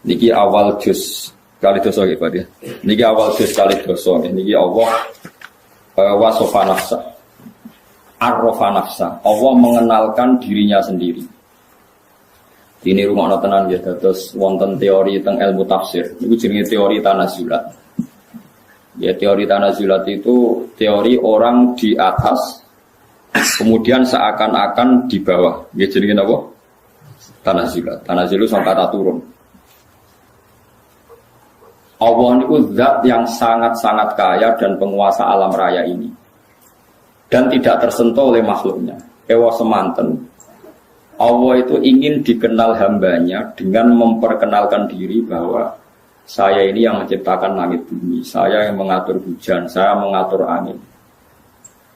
Niki awal juz kali dosa nggih, Pak ya. Niki awal juz kali dosa nggih. Niki Allah wasofa nafsa. Arrofa nafsa. Allah mengenalkan dirinya sendiri. Ini rumah tenan ya, terus wonten teori tentang ilmu tafsir. Itu jenenge teori tanazulat. Ya, teori tanazulat itu teori orang di atas, kemudian seakan-akan di bawah. Ya, jenenge apa? Tanazulat. Tanazulat itu kata turun. Allah itu zat yang sangat-sangat kaya dan penguasa alam raya ini, dan tidak tersentuh oleh makhluknya. Ewa semanten. Allah itu ingin dikenal hambanya dengan memperkenalkan diri bahwa saya ini yang menciptakan langit bumi, saya yang mengatur hujan, saya mengatur angin.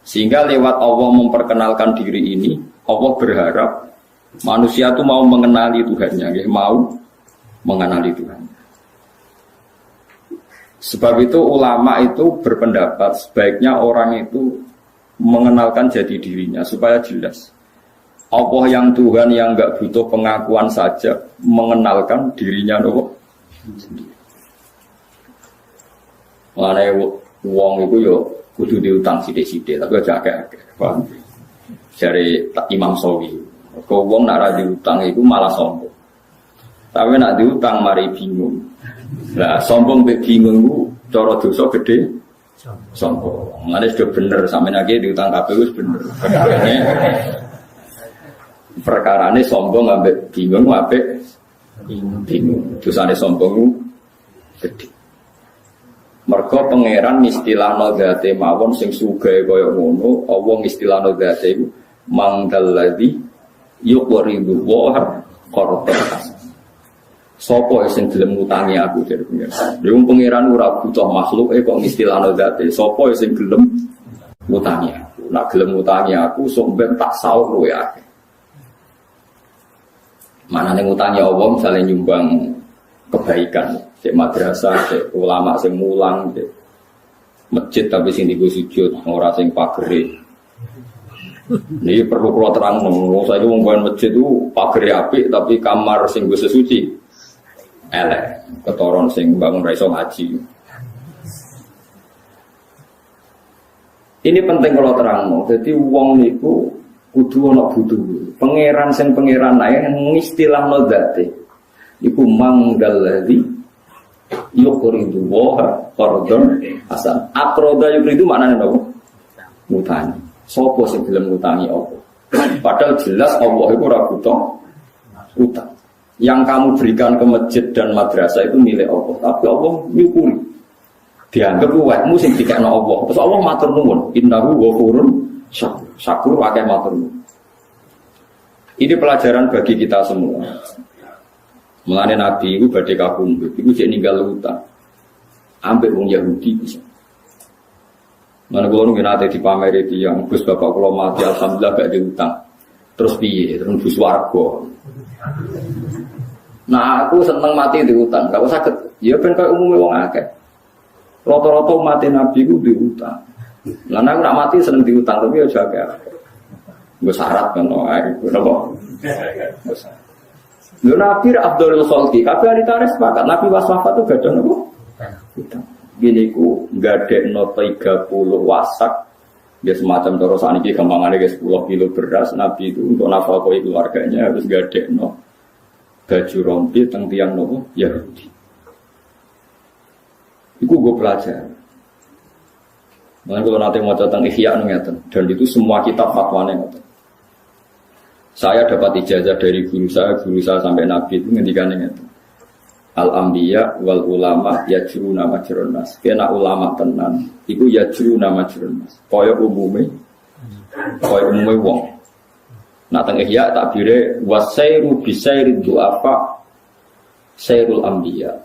Sehingga lewat Allah memperkenalkan diri ini, Allah berharap manusia itu mau mengenali Tuhannya, mau mengenali Tuhan. Sebab itu ulama itu berpendapat sebaiknya orang itu mengenalkan jati dirinya supaya jelas. Allah yang Tuhan yang enggak butuh pengakuan saja mengenalkan dirinya sendiri. Mengenai wong itu yo kudu diutang sithik-sithik tapi aja akeh-akeh. Paham? Jare Imam Sawi. Kok wong nak ra diutang iku malah sombong. Tapi nak diutang mari bingung. Lah sombong mbek bingung ku cara dosa gede. Sombong. Mane sudah bener sampeyan iki diutang kabeh wis bener. Perkarane sombong ambek bingung apik bingung. Dosane sombong gede. Mergo pangeran istilahno zate mawon sing sugih kaya ngono, Allah istilahno zate iku mangdalladzi yuqridu wa qardan. Sopo sing gelem ngutangi aku dari pangeran. Lha pangeran ora butuh makhluke kok istilahno zate. Sopo sing gelem ngutangi aku. Nak gelem ngutangi aku sok ben tak saur luwe akeh. Mana nih ngutangnya Allah misalnya nyumbang kebaikan, cek madrasah, cek ulama sing mulang, cek masjid tapi sing digo sujud, ora sing pagere. Ini perlu kalau terang, saya itu membangun masjid itu pagere apik tapi kamar sing gue sesuci, elek, ketoron sing bangun raiso ngaji. Ini penting kalau terang, jadi uang niku kudu ana butuh. Pangeran sing pangeran ae ngistilahno zate. Iku mangdalladzi yuqridu wa qardan hasan. Aqrada yuqridu maknane apa? Ngutangi. Sopo sing gelem ngutangi Allah? Padahal jelas Allah itu ora butuh utang. Yang kamu berikan ke masjid dan madrasah itu milik Allah, tapi Allah nyukuri. Dianggap uwekmu sing dikekno Allah. Terus Allah matur nuwun, innahu ghafurun syakur. Syakur akeh matur nuwun. Ini pelajaran bagi kita semua. Mulane Nabi itu badhe kabundut, iku jek ninggal utang. Ambek wong Yahudi bisa. Mana kula nggih nate dipameri tiyang Gus bapak kula mati alhamdulillah gak diutang. Terus piye? Terus bus warga. Nah, aku seneng mati diutang, gak usah saged. Ya ben koyo umume wong akeh. Rata-rata mati Nabi ku diutang. Lah nek ora mati seneng diutang tapi aja akeh. Gue syarat kan, kenapa? Lu Nabi Abdul Khalqi, kabeh ahli tarikh sepakat Nabi wafat itu gak ada nopo. Gini ku gak ada 30 wasak, dia semacam terus aniki gampangannya guys 10 kilo beras. Nabi itu untuk nafkahoi keluarganya harus gak ada no baju rompi teng tiang nopo Yahudi. Iku gue pelajar. Mungkin kalau nanti mau tentang Ihya ngeten, dan itu semua kitab fatwanya ngeten. Saya dapat ijazah dari guru saya sampai Nabi itu ngendikan ngeten. Al-anbiya wal ulama yajruna majrun nas. Kena ulama tenan, iku yajruna majrun nas. Kaya umume wong. Nah teng Ihya takbire wasairu bisairid du'afa sairul anbiya.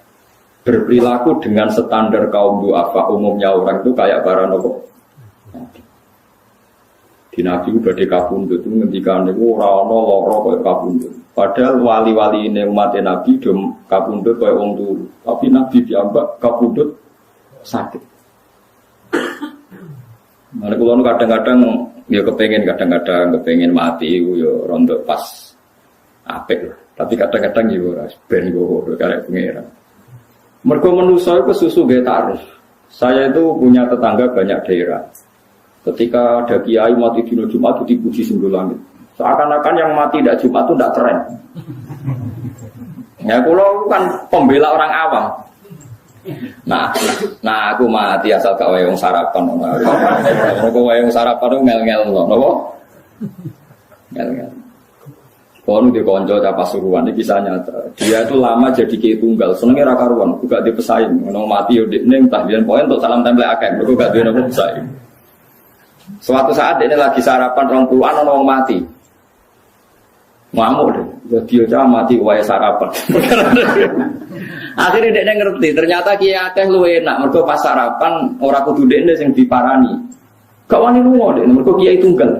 Berperilaku dengan standar kaum du'afa umumnya orang itu kayak para nopo. Di Nabi badhe kabundut itu ngendikan niku ora ana lara kaya kabundut. Padahal wali-wali ini umat Nabi do kabundut kaya wong turu. Tapi Nabi diambak kabundut sakit. Mana kula kadang-kadang ya kepengin mati iku ya rontok pas apik. Tapi kadang-kadang juga ben go karek pengiran. Mergo manusa iku susu ge tarif. Saya itu punya tetangga banyak daerah. Ketika ada kiai mati dino Jumat itu dipuji sembul langit. Seakan-akan yang mati tidak Jumat itu tidak keren. Ya kalau kan pembela orang awam. Nah aku mati asal gak wayang sarapan. Aku wayang sarapan itu ngel-ngel loh, nopo? Ngel-ngel. Kalau di konco apa suruhan ini kisah nyata. Dia itu lama jadi kiai tunggal, senengnya rakaruan, juga dipesaing. Nong mati yo neng tahlilan poin untuk salam tempel akeh, mereka gak dia nopo pesaing. Suatu saat ini lagi sarapan 20-an orang mati. Ngamuk deh, dia cah mati wae sarapan. Akhirnya dia ngerti, ternyata kiai akeh luwe enak, mergo pas sarapan ora kudu dekne sing diparani. Gak wani lunga dekne, mergo kiai tunggal.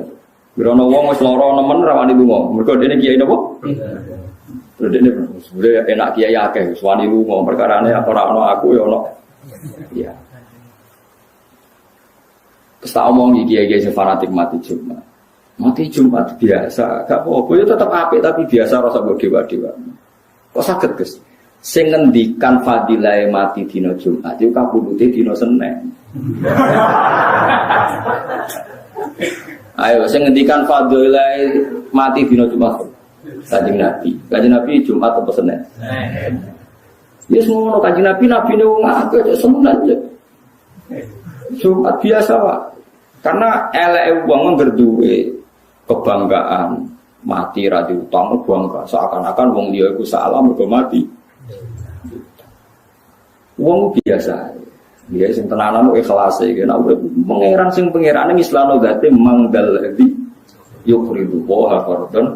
Grono wong wis lara nemen ra wani lunga, mergo dekne kiai napa? Terus dekne sebenarnya enak kiai akeh wis wani lunga, perkarane ora ono aku ya ono. Iya. Terus tak omongi kiai-kiai sing fanatik mati Jumat. Mati Jumat biasa, gak apa-apa ya tetep apik tapi biasa rasa mbok dewa-dewa. Kok saged, Gus? Sing ngendikan fadilah mati dina Jumat iku kabudute dina Senin. Ayo sing ngendikan fadilah mati dina Jumat. Kanjeng Nabi. Kanjeng Nabi Jumat apa Senin? Senin. Wis ngono Kanjeng Nabi nabine wong akeh cek Senin aja. Jumat biasa wae. Karena eleke wong ngerduwe kebanggaan mati ra diutang bangga seakan-akan wong liya iku salah mergo mati. Wong biasa. Dia sing tenanan ikhlas iki nek urip pangeran sing pangerane mislano dzate mangdal ladzi yukhridu wa fardun.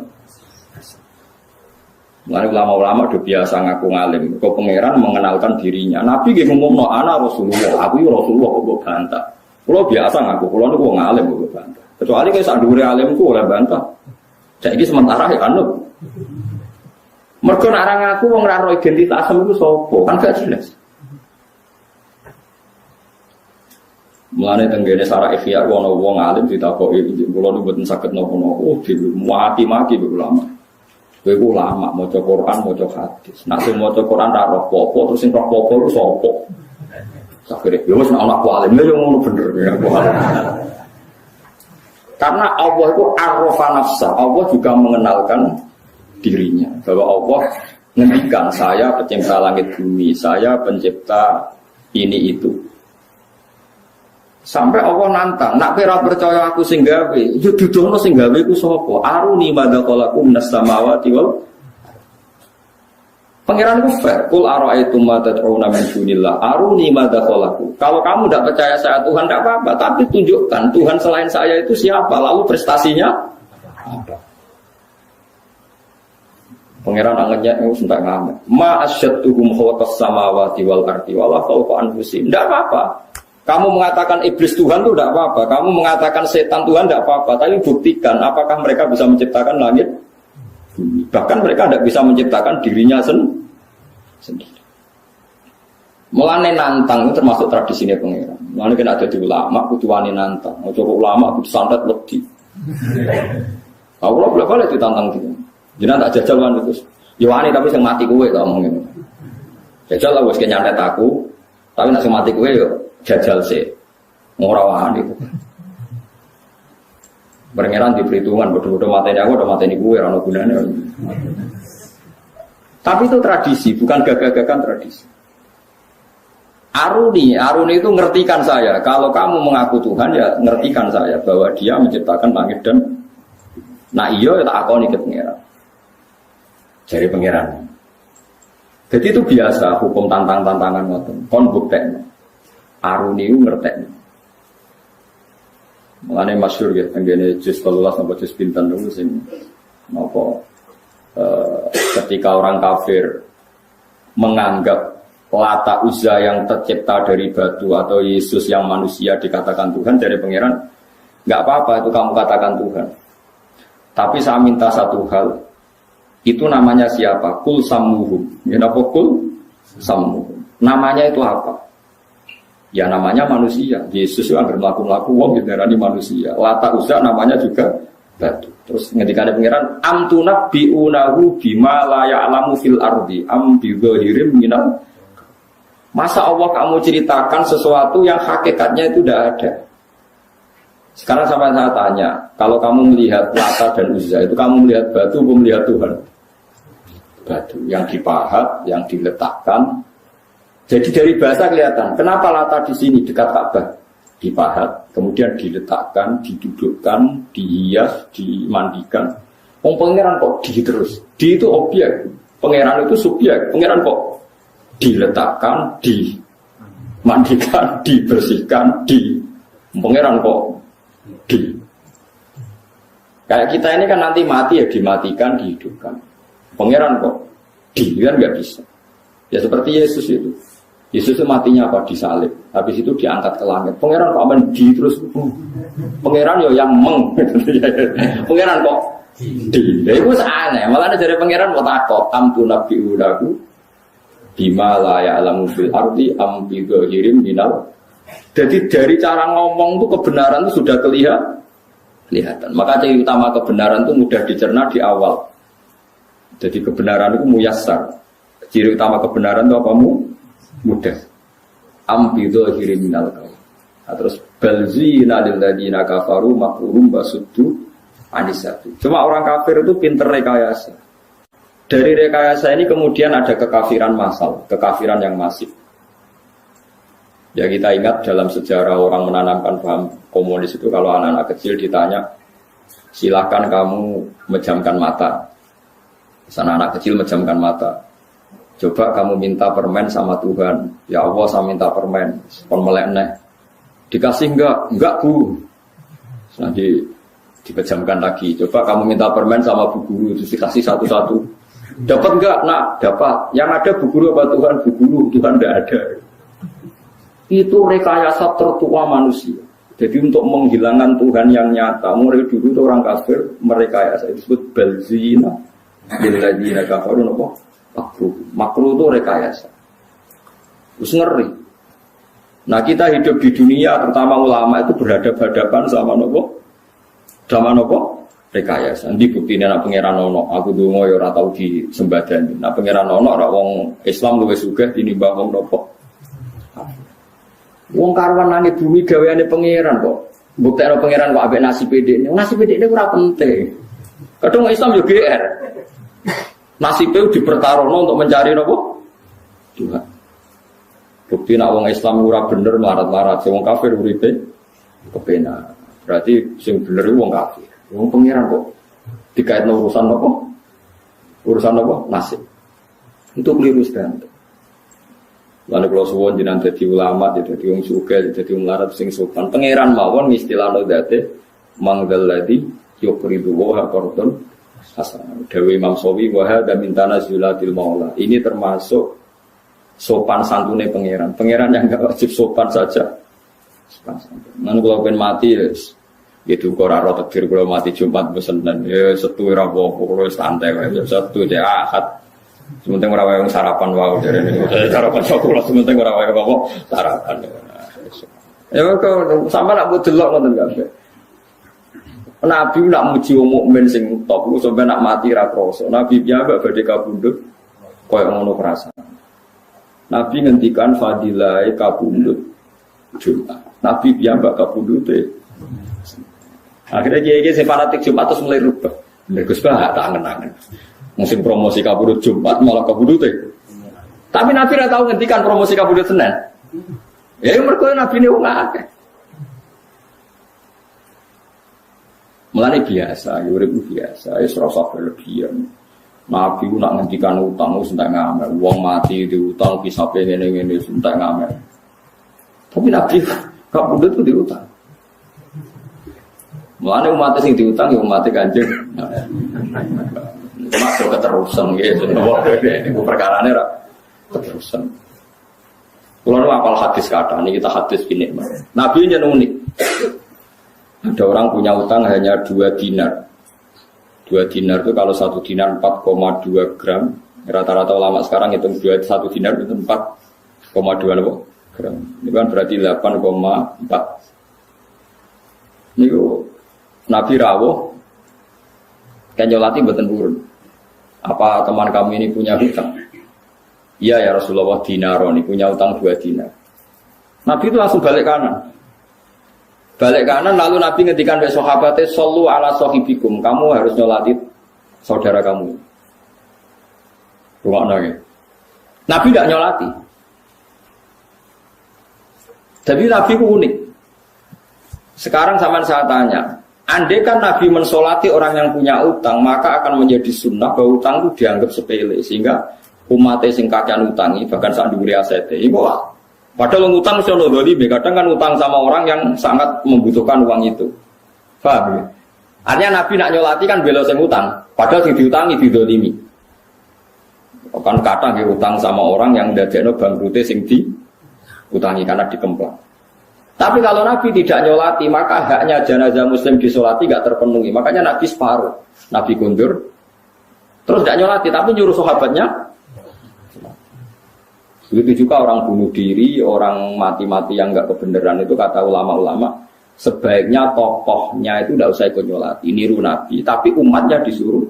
Mari ulama-ulama udah biasa ngaku ngalim. Kok pangeran mengenalkan dirinya. Nabi nggih ngomongno ana Rasulullah, aku ya Rasulullah kok bantah. Kulo biasa ngaku, kulo niku wong alim kok bantah. Kecuali kayak sak dhuwure alimku ora bantah. Saiki sementara ya anu. Mergo nek ora ngaku wong ora ro identitasmu iku sapa? Kan gak jelas. Mulane tenggene Sarah Ikhya ana wong alim ditakoki kula niku mboten saged napa-napa. Oh, maki-maki ulama. Kowe iku ulama maca Quran, maca hadis. Nek sing maca Quran ra roh apa terus sing roh apa iku sapa? Akhirnya, ya wis nek ana aku alim ya ngono bener ya aku alim. Karena Allah itu arrofa nafsa, Allah juga mengenalkan dirinya bahwa Allah ngendikan saya pencipta langit bumi, saya pencipta ini itu. Sampai Allah nantang, nak pira percaya aku sing gawe, yo dudono sing gawe iku sapa? Aruni madaqalaku minas samawati wal Pangeran itu fair. Kul ara'aitum ma tad'una min dunillah aruni madaqalaku. Kalau kamu tidak percaya saya Tuhan tidak apa-apa, tapi tunjukkan Tuhan selain saya itu siapa, lalu prestasinya apa? Pangeran anggenya itu sudah ngamet. Ma asyadtuhum khalaqas samawati wal ardi wala fawqa anfusihim. Tidak apa-apa. Kamu mengatakan iblis Tuhan itu tidak apa-apa. Kamu mengatakan setan Tuhan tidak apa-apa. Tapi buktikan apakah mereka bisa menciptakan langit? Bahkan mereka tidak bisa menciptakan dirinya sendiri. Mulane nantang itu termasuk tradisinya pangeran. Mulane kan ada di ulama kudu wani nantang. Mau coba ulama kudu santet wedi. Aku lho boleh ditantang gitu. Jenengan tak jajal kan terus. Yo wani tapi sing mati kowe tak omong ngene. Jajal lah wis nyantet aku. Tapi nek sing mati kowe yo jajal sih. Ora wani. Pangeran di perhitungan bodoh-bodoh mateni aku udah mateni gue ora ono gunane. Tapi itu tradisi, bukan gagah-gagahan tradisi. Aruni itu ngertikan saya. Kalau kamu mengaku Tuhan ya ngertikan saya bahwa Dia menciptakan langit dan nah iya ya tak akoni ke pangeran. Jadi pangeran. Jadi itu biasa hukum tantang-tantangan ngoten. Kon buktekno. Aruni itu ngertekno. Mulane masyhur ya tenggene juz 18 sampai juz pinten niku sing napa ketika orang kafir menganggap Lata Uzza yang tercipta dari batu atau Yesus yang manusia dikatakan Tuhan dari pangeran, enggak apa-apa itu kamu katakan Tuhan. Tapi saya minta satu hal. Itu namanya siapa? Kul sammuhum. Ya napa kul sammuhum. Namanya itu apa? Ya namanya manusia. Yesus itu agar melaku-laku wong didarani manusia. Lata Uzza namanya juga batu. Terus ngendikane pangeran amtunab biunahu bima la ya'lamu fil ardi am bi dhahirim minal. Masa Allah kamu ceritakan sesuatu yang hakikatnya itu tidak ada. Sekarang sampai saya tanya, kalau kamu melihat Lata dan Uzza itu kamu melihat batu atau melihat Tuhan? Batu yang dipahat, yang diletakkan. Jadi dari bahasa kelihatan, kenapa Lata di sini dekat Ka'bah? Dipahat, kemudian diletakkan, didudukkan, dihias, dimandikan. Pangeran kok di terus? Di itu objek, pangeran itu subjek. Pangeran kok diletakkan, dimandikan, dibersihkan, pangeran kok di. Kayak kita ini kan nanti mati ya dimatikan, dihidupkan. Pangeran kok di kan nggak bisa. Ya seperti Yesus itu. Yesus itu matinya apa? Disalib. Habis itu diangkat ke langit. Pangeran kok aman di terus. Pangeran yo yang meng. Pangeran kok di. Ya itu aneh. Malah dari pangeran mau takut. Amtu nabi udaku bima la ya'lamu fil ardi am bi dhahirim minal. Jadi dari cara ngomong itu kebenaran itu sudah kelihatan. Maka ciri utama kebenaran itu mudah dicerna di awal. Jadi kebenaran itu muyassar. Ciri utama kebenaran itu apa? Mudah. Ambido hiriminal kau. Nah, terus balzina lil ladina kafaru makruhum basuddu anisatu. Cuma orang kafir itu pinter rekayasa. Dari rekayasa ini kemudian ada kekafiran massal, kekafiran yang masif. Ya kita ingat dalam sejarah orang menanamkan paham komunis itu kalau anak-anak kecil ditanya, silakan kamu menjamkan mata. Sana anak kecil menjamkan mata. Coba kamu minta permen sama Tuhan. Ya Allah saya minta permen. Pon melekne. Dikasih enggak Bu. Nanti dipejamkan lagi. Coba kamu minta permen sama Bu Guru. Terus dikasih satu-satu. Dapat enggak? Nak, dapat. Yang ada Bu Guru apa Tuhan? Bu Guru. Tuhan enggak ada. Itu rekayasa tertua manusia. Jadi untuk menghilangkan Tuhan yang nyata. Mulai dulu itu orang kafir merekayasa. Itu disebut balzina. Billadina kafaru apa? Makruh itu rekayasa. Terus ngeri. Nah kita hidup di dunia, terutama ulama itu berhadapan-hadapan sama nopo, rekayasa. Nanti bukti anak pangeran ono, aku dungo ya ora tau di sembadani. Nah pangeran ono, ora wong Islam luwes sugih tinimbang wong nopo. Wong karuan nangis bumi gaweane pangeran kok. Buktekno pangeran kok ambek nasi pedekne. Nasi pedekne ora penting. Kadang Islam yo GR. Nasibnya dipertaruhkan untuk mencari apa? Tuhan. Bukti nak wong Islam ora bener marat-marat, wong kafir uripe kepenak. Berarti sing bener wong kafir. Wong pangeran kok dikaitno urusan apa? Urusan apa? Nasib. Untuk keliru sedanten. Lalu kalau suwon jenengan dadi ulama, dadi wong sugih, dadi wong larat sing sopan. Pangeran mawon istilahno date mangdalladzi yuqridu wa qardun hasan. Dewi Imam Sawi wahada mintana zulatil maula. Ini termasuk sopan santunnya pangeran. Pangeran yang enggak wajib sopan saja. Sopan santun. Nanti kalau pengen mati, gitu koraro takdir kalau mati Jumat besenan. Ya setu ora apa-apa, santai wae. Setu cek Ahad. Sementing ora wae sarapan wae jarene. Sarapan kula sementing ora wae apa sarapan. Ya kok sampe nak mbok delok ngoten kabeh. Nabi nak muji wong mukmin sing top, sampai nak mati ra krasa. Nabi piyambak badhe kabundut koyo ngono perasaan. Nabi ngendikan fadilah kabundut Jumat. Nabi piyambak kabundute. Akhirnya kiai sing fanatik Jumat terus mulai rubah. Gus Bah tak angen-angen. Musim promosi kabundut Jumat malah kabundute. Tapi Nabi ra tau ngendikan promosi kabundut Senin. Ya mergo Nabi ne wong akeh. Mulane biasa, urip biasa, wis ora usah berlebihan. Nabi ku nak ngendikan utang wis entek ngamal. Wong mati diutang kisape ngene-ngene wis entek ngamal. Tapi Nabi gak pundut ku diutang. Mulane umat sing diutang ya umat Kanjeng. Cuma do keterusan nggih, niku perkarane ra keterusan. Kulo nu apal hadis kata niki kita hadis gini. Nabi nyen unik. Ada orang punya utang hanya 2 dinar. 2 dinar itu kalau 1 dinar 4,2 gram. Rata-rata ulama sekarang hitung 1 dinar itu 4,2 gram. Ini kan berarti 8,4. Ini Nabi rawuh Kan nyolati mboten purun. Apa teman kami ini punya hutang? Iya ya Rasulullah, dinaron, punya utang 2 dinar. Nabi itu langsung balik kanan. Balik kanan lalu Nabi ngendikan ke sahabatnya, "Shollu ala sahibikum." Kamu harus nyolati saudara kamu. Rumah ya. Nabi tidak nyolati. Tapi Nabi itu unik. Sekarang sampean saya tanya, andai kan Nabi mensolati orang yang punya utang, maka akan menjadi sunnah bahwa utang itu dianggap sepele, sehingga umatnya sing kakean utangi, bahkan saat diberi asete. Ibu, padahal utang sono doli, kadang kan utang sama orang yang sangat membutuhkan uang itu. Paham ya? Artinya Nabi nak nyolati kan bela sing utang, padahal sing diutangi didolimi. Kan kadang dia utang sama orang yang ndadekno bangkrute sing diutangi karena dikemplang. Tapi kalau Nabi tidak nyolati, maka haknya jenazah muslim disolati gak terpenuhi. Makanya Nabi separuh, Nabi kundur, terus gak nyolati, tapi nyuruh sahabatnya. Begitu juga orang bunuh diri, orang mati-mati yang gak kebenaran itu kata ulama-ulama, sebaiknya tokohnya itu tidak usah ikut nyolati, niru Nabi, tapi umatnya disuruh.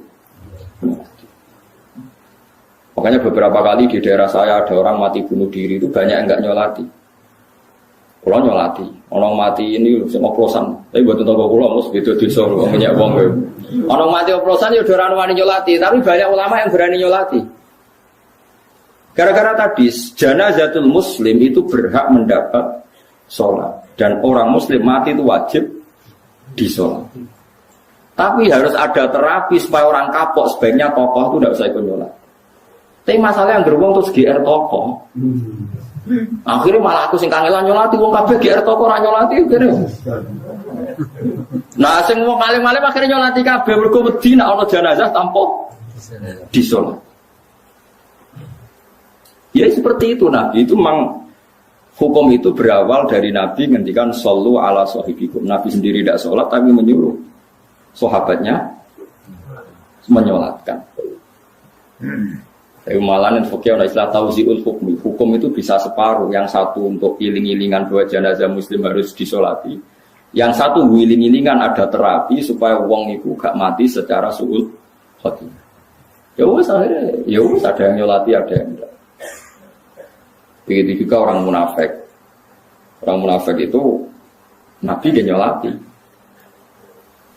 Makanya beberapa kali di daerah saya ada orang mati bunuh diri itu banyak yang gak nyolati. Kalau nyolati, orang mati ini oplosan, tapi buat tentang kalau mus gitu disor, banyak uang. Orang mati oplosan ya udah orang nyolati, tapi banyak ulama yang berani nyolati. Gara-gara tadi janazatul muslim itu berhak mendapat sholat dan orang muslim mati itu wajib disolat. Tapi harus ada terapi supaya orang kapok, sebaiknya tokoh itu tidak usah ikut nyolat. Tapi masalah yang beruang terus GR tokoh. Akhirnya malah aku sing kangelan nyolati wong kabeh GR toko ora nyolati kene. Nah sing wong alim-alim akhirnya nyolati kabeh mergo wedi nek ana jenazah tanpa disolat. Ya seperti itu Nabi itu memang hukum itu berawal dari Nabi ngendikan shollu ala sahibikum. Nabi sendiri tidak sholat tapi menyuruh sahabatnya menyolatkan. Tapi malah yang fakir orang istilah tauziul hukmi. Hukum itu bisa separuh. Yang satu untuk iling-ilingan bahwa jenazah muslim harus disolati. Yang satu iling-ilingan ada terapi supaya wong itu gak mati secara suul khotimah. Ya wes akhirnya, ya wes ada yang nyolati ada yang enggak. Begitu juga orang munafik. Orang munafik itu Nabi dia nyolati.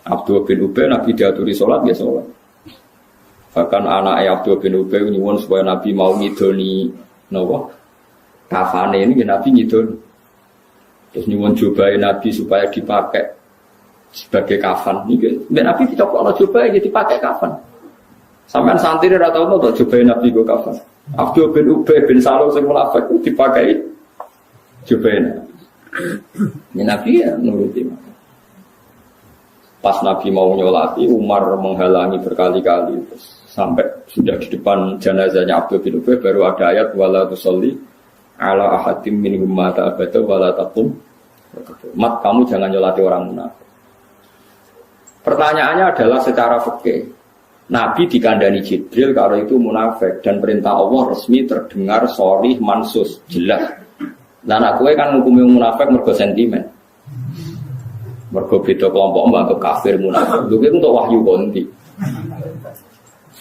Abdul bin Ubay Nabi diaturi sholat dia sholat. Bahkan anak Abdul bin Ubay nyuwun supaya Nabi mau ngidoni napa kafane ini Nabi ngidoni. Terus nyuwun jubahe Nabi supaya dipakai sebagai kafan. Niki Nabi dicokokno jubahe dipakai kafan. Sampeyan santri ora tau to jubahe Nabi go kafan. Abdul bin Ubay bin Salul sing munafik dipakai jubahe Nabi. Ini Nabi ya nuruti. Pas Nabi mau nyolati, Umar menghalangi berkali-kali sampai sudah di depan jenazahnya Abdul bin Ubay baru ada ayat wala tusalli ala ahadim minhum mata abada wala taqum. Mat kamu jangan nyolati orang munafik. Pertanyaannya adalah secara fikih. Nabi dikandani Jibril kalau itu munafik dan perintah Allah resmi terdengar sharih mansus jelas. Dan aku kan ngukumi munafik mergo sentimen. Mergo beda kelompok mbak kafir munafik. Lho itu untuk wahyu konti.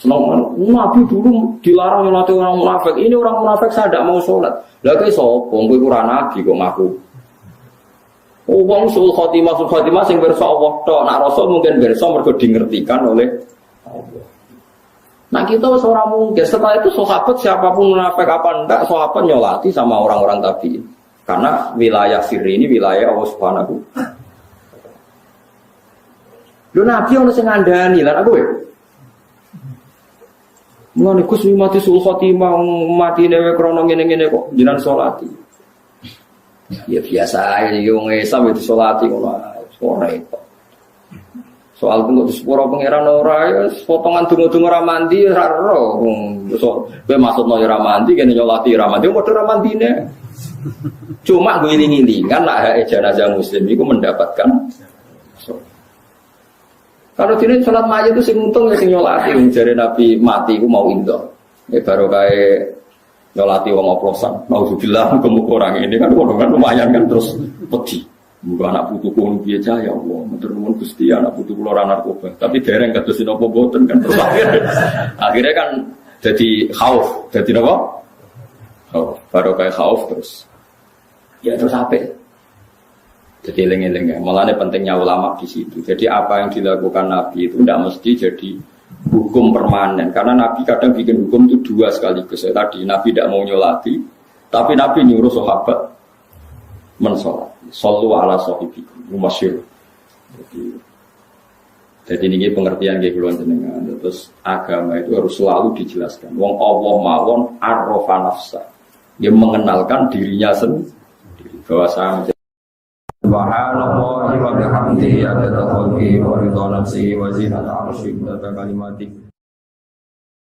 Nabi dulu dilarang nyolati orang munafik. Ini orang munafik saya tidak mau sholat. Lah kowe sapa? Kowe ora nabi kok ngaku. Wong sul khotimah sing pirsa Allah tok. Nak rasul mungkin pirsa mergo dingertikan oleh Allah. Nah kita ora mungkin. Setelah itu sahabat siapapun munafik apa enggak, sahabat nyolati sama orang-orang tabi'in. Karena wilayah sirri ini wilayah Allah Subhanahu. Lho Nabi ono sing ngandani lan aku ya. Mulane Gus mati sul khotimah mati dhewe krana ngene-ngene kok jenengan salati. Ya biasa ae yo ngesam itu salati ngono ora itu. Soal tunggu sepuro pangeran ora ya potongan donga-donga ora mandi ora ero. So kowe maksudno ora mandi kene nyolati ora mandi padha ora mandine. Cuma gue iling-ilingan nak hak jenazah muslim iku mendapatkan. Kalau tidak sholat mayit itu sing untung ya sing nyolati. Jare Nabi mati itu mau indo. Ya baru kayak nyolati wong oplosan. Nauzubillah muga-muga orang ini kan lumayan kan terus pedih. Bukan anak putu kulo biasa ya Allah, matur nuwun Gusti anak putu kulo ora narkoba. Tapi dereng kados napa boten kan terus akhirnya kan jadi khauf, jadi napa? Khauf. Baru kayak khauf terus. Ya terus apa? Jadi eling-eling ya. Mulane pentingnya ulama di situ. Jadi apa yang dilakukan Nabi itu tidak mesti jadi hukum permanen. Karena Nabi kadang bikin hukum itu dua sekaligus. Ya, tadi Nabi tidak mau nyolati, tapi Nabi nyuruh sahabat mensolat. Sallu ala sahibikum. Masyhur. Jadi ini pengertian kayak keluar jenengan. Terus agama itu harus selalu dijelaskan. Wong Allah mawon arrofa nafsa. Dia mengenalkan dirinya sendiri bahwa saya Subhanallah wa bihamdihi adada khalqihi wa ridha nafsihi wa zinata 'arsyihi wa kalimatih.